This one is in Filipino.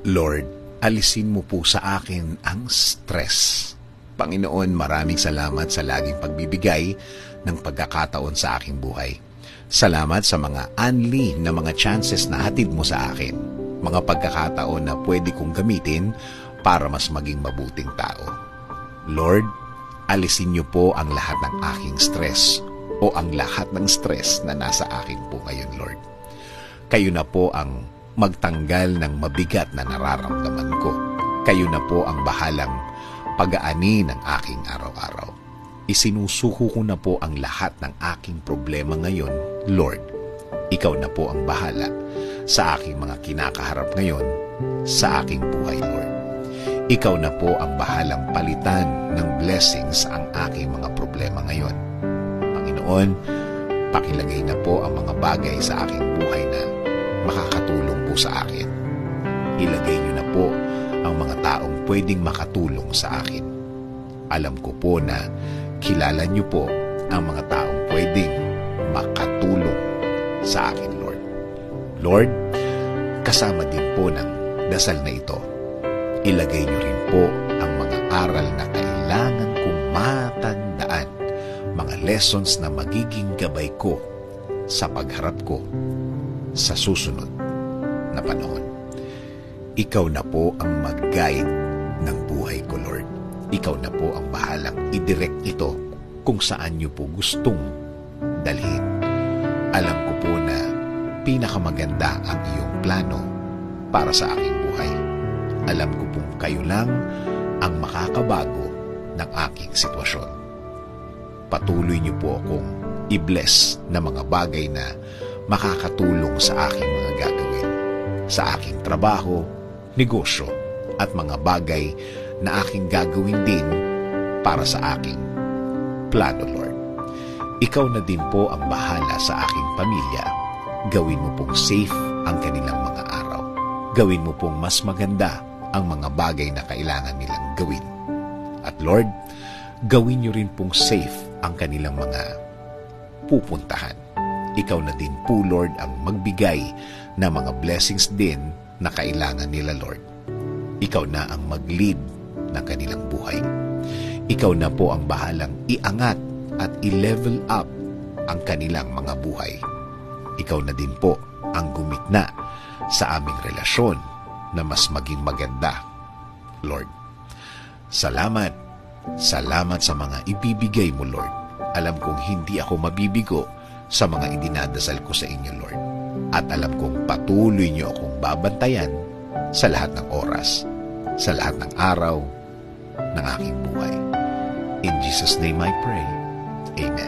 Lord, alisin mo po sa akin ang stress. Panginoon, maraming salamat sa laging pagbibigay ng pagkakataon sa aking buhay. Salamat sa mga unli na mga chances na hatid mo sa akin. Mga pagkakataon na pwede kong gamitin para mas maging mabuting tao. Lord, alisin niyo po ang lahat ng aking stress o ang lahat ng stress na nasa akin po ngayon, Lord. Kayo na po ang magtanggal ng mabigat na nararamdaman ko. Kayo na po ang bahalang pag-aani ng aking araw-araw. Isinusuko ko na po ang lahat ng aking problema ngayon, Lord. Ikaw na po ang bahala sa aking mga kinakaharap ngayon sa aking buhay, Lord. Ikaw na po ang bahalang palitan ng blessings ang aking mga problema ngayon. Panginoon, pakilagay na po ang mga bagay sa aking buhay na makakatulong po sa akin. Ilagay niyo na po ang mga taong pwedeng makatulong sa akin. Alam ko po na kilala niyo po ang mga taong pwedeng makatulong sa akin, Lord. Lord, kasama din po ng dasal na ito, ilagay niyo rin po ang mga aral na kailangan kong matandaan, mga lessons na magiging gabay ko sa pagharap ko sa susunod na panahon. Ikaw na po ang mag-guide ng buhay ko, Lord. Ikaw na po ang bahalang i-direct ito kung saan niyo po gustong dalhin. Alam ko po na pinakamaganda ang iyong plano para sa aking buhay. Alam ko pong kayo lang ang makakabago ng aking sitwasyon. Patuloy niyo po akong i-bless na mga bagay na makakatulong sa aking mga gagawin, sa aking trabaho, negosyo, at mga bagay na aking gagawin din para sa aking plano, Lord. Ikaw na din po ang bahala sa aking pamilya. Gawin mo pong safe ang kanilang mga araw. Gawin mo pong mas maganda ang mga bagay na kailangan nilang gawin. At Lord, gawin niyo rin pong safe ang kanilang mga pupuntahan. Ikaw na din po, Lord, ang magbigay ng mga blessings din na kailangan nila, Lord. Ikaw na ang mag-lead ng kanilang buhay. Ikaw na po ang bahalang iangat at i-level up ang kanilang mga buhay. Ikaw na din po ang gumitna sa aming relasyon na mas maging maganda, Lord. Salamat. Salamat sa mga ibibigay mo, Lord. Alam kong hindi ako mabibigo sa mga idinadasal ko sa inyo, Lord. At alam kong patuloy niyo akong babantayan sa lahat ng oras, sa lahat ng araw ng aking buhay. In Jesus' name I pray. Amen.